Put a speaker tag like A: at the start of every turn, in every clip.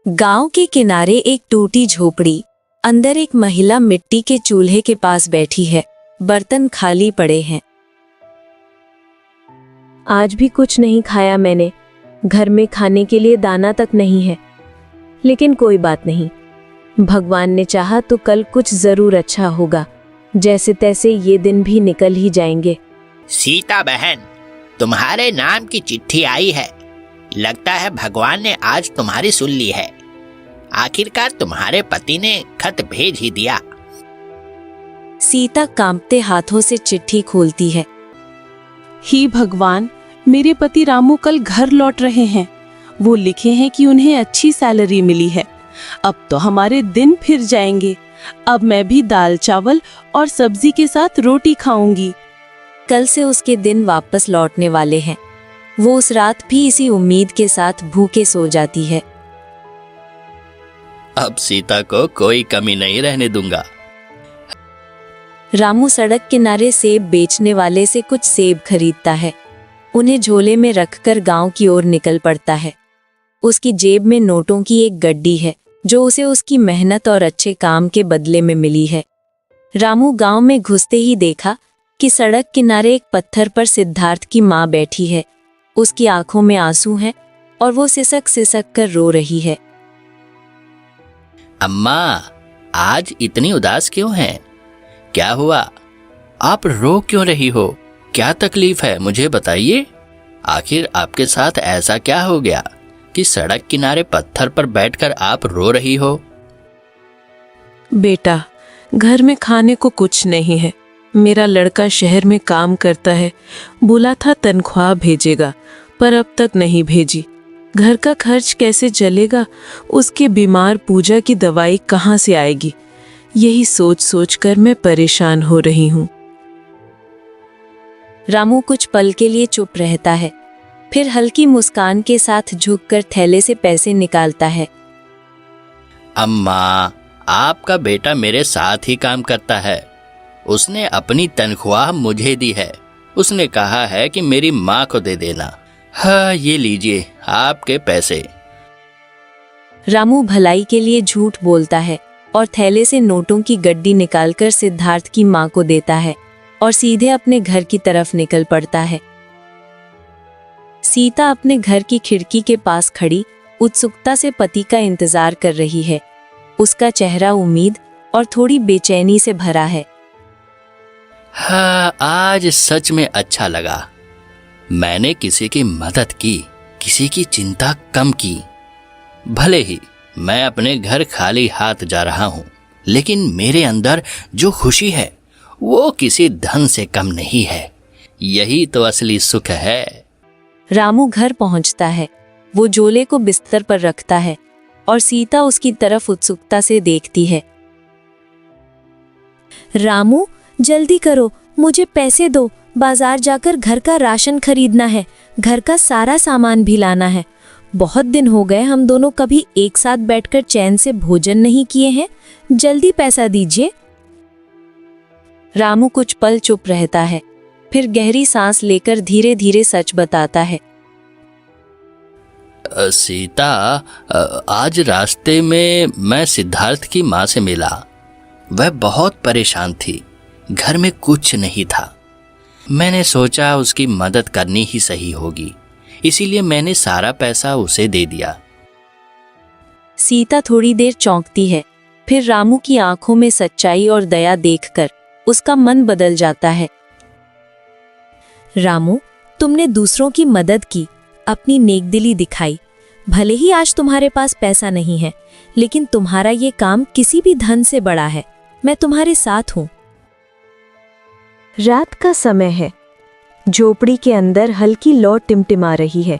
A: गांव के किनारे एक टूटी झोपड़ी, अंदर एक महिला मिट्टी के चूल्हे के पास बैठी है। बर्तन खाली पड़े हैं।
B: आज भी कुछ नहीं खाया मैंने। घर में खाने के लिए दाना तक नहीं है। लेकिन कोई बात नहीं, भगवान ने चाहा तो कल कुछ जरूर अच्छा होगा। जैसे तैसे ये दिन भी निकल ही जाएंगे।
C: सीता बहन, तुम्हारे नाम की चिट्ठी आई है। लगता है भगवान ने आज तुम्हारी सुन ली है। आखिरकार तुम्हारे पति ने खत भेज ही दिया।
A: सीता कांपते हाथों से चिट्ठी खोलती है।
D: हे भगवान, मेरे पति रामू कल घर लौट रहे हैं। वो लिखे हैं कि उन्हें अच्छी सैलरी मिली है। अब तो हमारे दिन फिर जाएंगे। अब मैं भी दाल चावल और सब्जी के साथ रोटी खाऊंगी।
A: कल से उसके दिन वापस लौटने वाले हैं। वो उस रात भी इसी उम्मीद के साथ भूखे सो जाती है।
C: अब सीता को कोई कमी नहीं रहने दूंगा।
A: रामू सड़क किनारे सेब बेचने वाले से कुछ सेब खरीदता है। उन्हें झोले में रखकर गांव की ओर निकल पड़ता है। उसकी जेब में नोटों की एक गड्डी है जो उसे उसकी मेहनत और अच्छे काम के बदले में मिली है। रामू गांव में घुसते ही देखा कि सड़क किनारे एक पत्थर पर सिद्धार्थ की माँ बैठी है। उसकी आंखों में आंसू हैं और वो सिसक सिसक कर रो रही है।
C: अम्मा, आज इतनी उदास क्यों हैं? क्या हुआ? आप रो क्यों रही हो? क्या तकलीफ है, मुझे बताइए। आखिर आपके साथ ऐसा क्या हो गया कि सड़क किनारे पत्थर पर बैठकर आप रो रही हो?
D: बेटा, घर में खाने को कुछ नहीं है। मेरा लड़का शहर में काम करता है। बोला था तनख्वाह भेजेगा, पर अब तक नहीं भेजी। घर का खर्च कैसे चलेगा? उसके बीमार पूजा की दवाई कहाँ से आएगी? यही सोच सोच कर मैं परेशान हो रही हूँ।
A: रामू कुछ पल के लिए चुप रहता है, फिर हल्की मुस्कान के साथ झुककर थैले से पैसे निकालता है।
C: अम्मा, आपका बेटा मेरे साथ ही काम करता है। उसने अपनी तनख्वाह मुझे दी है। उसने कहा है कि मेरी माँ को दे देना। हाँ, ये लीजिए आपके पैसे।
A: रामू भलाई के लिए झूठ बोलता है और थैले से नोटों की गड्डी निकालकर सिद्धार्थ की माँ को देता है और सीधे अपने घर की तरफ निकल पड़ता है। सीता अपने घर की खिड़की के पास खड़ी उत्सुकता से पति का इंतजार कर रही है। उसका चेहरा उम्मीद और थोड़ी बेचैनी से भरा है।
C: हाँ, आज सच में अच्छा लगा। मैंने किसी की मदद की, किसी की चिंता कम की। भले ही मैं अपने घर खाली हाथ जा रहा हूँ, लेकिन मेरे अंदर जो खुशी है वो किसी धन से कम नहीं है। यही तो असली सुख है।
A: रामू घर पहुंचता है। वो झोले को बिस्तर पर रखता है और सीता उसकी तरफ उत्सुकता से देखती है।
B: रामू, जल्दी करो, मुझे पैसे दो। बाजार जाकर घर का राशन खरीदना है। घर का सारा सामान भी लाना है। बहुत दिन हो गए हम दोनों कभी एक साथ बैठकर चैन से भोजन नहीं किए हैं। जल्दी पैसा दीजिए।
A: रामू कुछ पल चुप रहता है, फिर गहरी सांस लेकर धीरे धीरे सच बताता है।
C: सीता, आज रास्ते में मैं सिद्धार्थ की माँ से मिला। वह बहुत परेशान थी। घर में कुछ नहीं था। मैंने सोचा उसकी मदद करनी ही सही होगी, इसीलिए मैंने सारा पैसा उसे दे दिया।
A: सीता थोड़ी देर चौंकती है, फिर रामू की आंखों में सच्चाई और दया देखकर उसका मन बदल जाता है।
B: रामू, तुमने दूसरों की मदद की, अपनी नेकदिली दिखाई। भले ही आज तुम्हारे पास पैसा नहीं है, लेकिन तुम्हारा ये काम किसी भी धन से बड़ा है। मैं तुम्हारे साथ हूँ।
E: रात का समय है। झोपड़ी के अंदर हल्की लौ टिमटिमा रही है।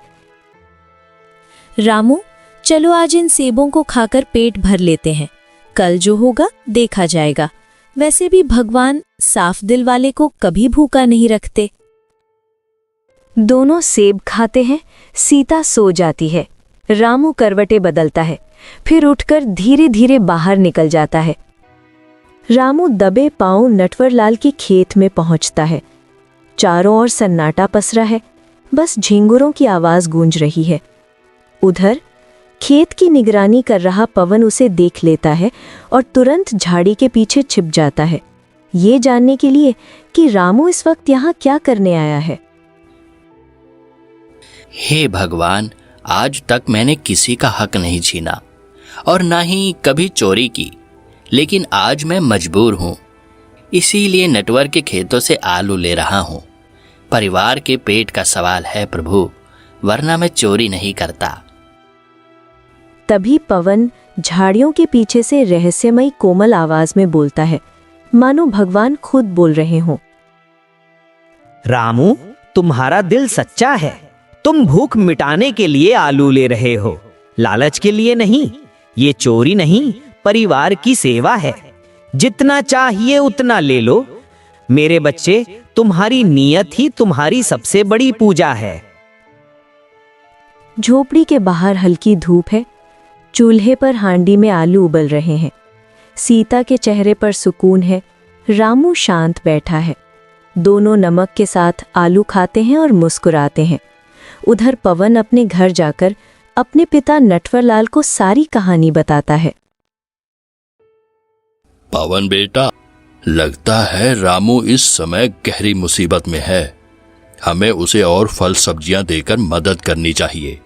B: रामू, चलो आज इन सेबों को खाकर पेट भर लेते हैं। कल जो होगा देखा जाएगा। वैसे भी भगवान साफ दिल वाले को कभी भूखा नहीं रखते।
E: दोनों सेब खाते हैं। सीता सो जाती है। रामू करवटें बदलता है, फिर उठकर धीरे धीरे बाहर निकल जाता है। रामू दबे पांव नटवरलाल के खेत में पहुंचता है। चारों ओर सन्नाटा पसरा है। बस झिंगुरों की आवाज गूंज रही है। उधर खेत की निगरानी कर रहा पवन उसे देख लेता है और तुरंत झाड़ी के पीछे छिप जाता है, ये जानने के लिए कि रामू इस वक्त यहाँ क्या करने आया है।
C: हे भगवान, आज तक मैंने किसी का हक नहीं छीना और ना ही कभी चोरी की, लेकिन आज मैं मजबूर हूँ, इसीलिए नटवर के खेतों से आलू ले रहा हूँ। परिवार के पेट का सवाल है प्रभु, वरना मैं चोरी नहीं करता।
E: तभी पवन झाड़ियों के पीछे से रहस्यमयी कोमल आवाज में बोलता है, मानो भगवान खुद बोल रहे हों।
F: रामू, तुम्हारा दिल सच्चा है। तुम भूख मिटाने के लिए आलू ले रहे हो, लालच के लिए नहीं। ये चोरी नहीं, परिवार की सेवा है। जितना चाहिए उतना ले लो। मेरे बच्चे, तुम्हारी नीयत ही तुम्हारी सबसे बड़ी पूजा है।
E: झोपड़ी के बाहर हल्की धूप है, चूल्हे पर हांडी में आलू उबल रहे हैं। सीता के चेहरे पर सुकून है, रामू शांत बैठा है। दोनों नमक के साथ आलू खाते हैं और मुस्कुराते हैं। उधर पवन अपने घर जाकर अपने पिता नटवरलाल को सारी कहानी बताता है।
C: पवन बेटा, लगता है रामू इस समय गहरी मुसीबत में है। हमें उसे और फल सब्जियां देकर मदद करनी चाहिए।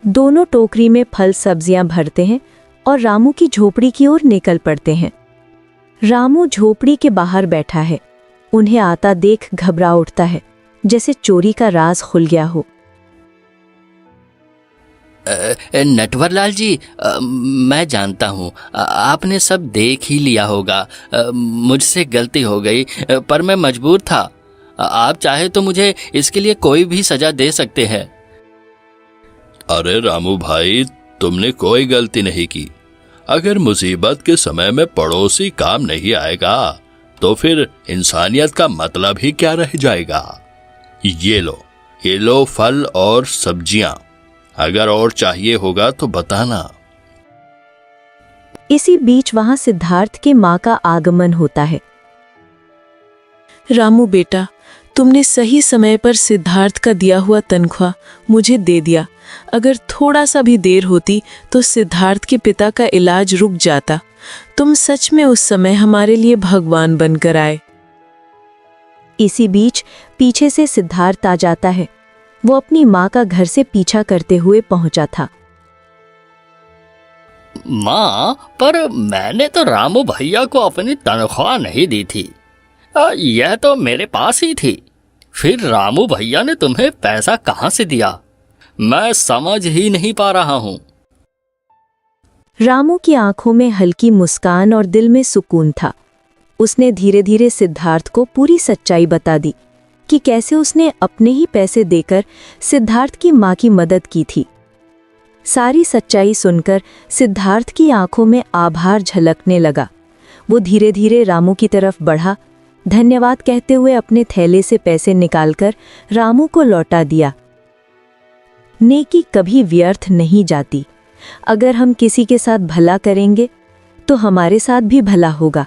E: दोनों टोकरी में फल सब्जियां भरते हैं और रामू की झोपड़ी की ओर निकल पड़ते हैं। रामू झोपड़ी के बाहर बैठा है। उन्हें आता देख घबरा उठता है, जैसे चोरी का राज खुल गया हो।
C: नटवरलाल जी, मैं जानता हूँ आपने सब देख ही लिया होगा। मुझसे गलती हो गई, पर मैं मजबूर था। आप चाहे तो मुझे इसके लिए कोई भी सजा दे सकते हैं। अरे रामू भाई, तुमने कोई गलती नहीं की। अगर मुसीबत के समय में पड़ोसी काम नहीं आएगा तो फिर इंसानियत का मतलब ही क्या रह जाएगा। ये लो फल और सब्जियां। अगर और चाहिए होगा तो बताना।
E: इसी बीच वहां सिद्धार्थ के माँ का आगमन होता है।
D: रामू बेटा, तुमने सही समय पर सिद्धार्थ का दिया हुआ तनख्वाह मुझे दे दिया। अगर थोड़ा सा भी देर होती तो सिद्धार्थ के पिता का इलाज रुक जाता। तुम सच में उस समय हमारे लिए भगवान बनकर आए।
E: इसी बीच पीछे से सिद्धार्थ आ जाता है। वो अपनी माँ का घर से पीछा करते हुए पहुंचा था।
C: माँ, पर मैंने तो रामू भैया को अपनी तनख्वाह नहीं दी थी। यह तो मेरे पास ही थी। फिर रामू भैया ने तुम्हें पैसा कहाँ से दिया? मैं समझ ही नहीं पा रहा हूँ।
E: रामू की आंखों में हल्की मुस्कान और दिल में सुकून था। उसने धीरे धीरे सिद्धार्थ को पूरी सच्चाई बता दी कि कैसे उसने अपने ही पैसे देकर सिद्धार्थ की माँ की मदद की थी। सारी सच्चाई सुनकर सिद्धार्थ की आंखों में आभार झलकने लगा। वो धीरे धीरे रामू की तरफ बढ़ा, धन्यवाद कहते हुए अपने थैले से पैसे निकालकर रामू को लौटा दिया। नेकी कभी व्यर्थ नहीं जाती। अगर हम किसी के साथ भला करेंगे तो हमारे साथ भी भला होगा।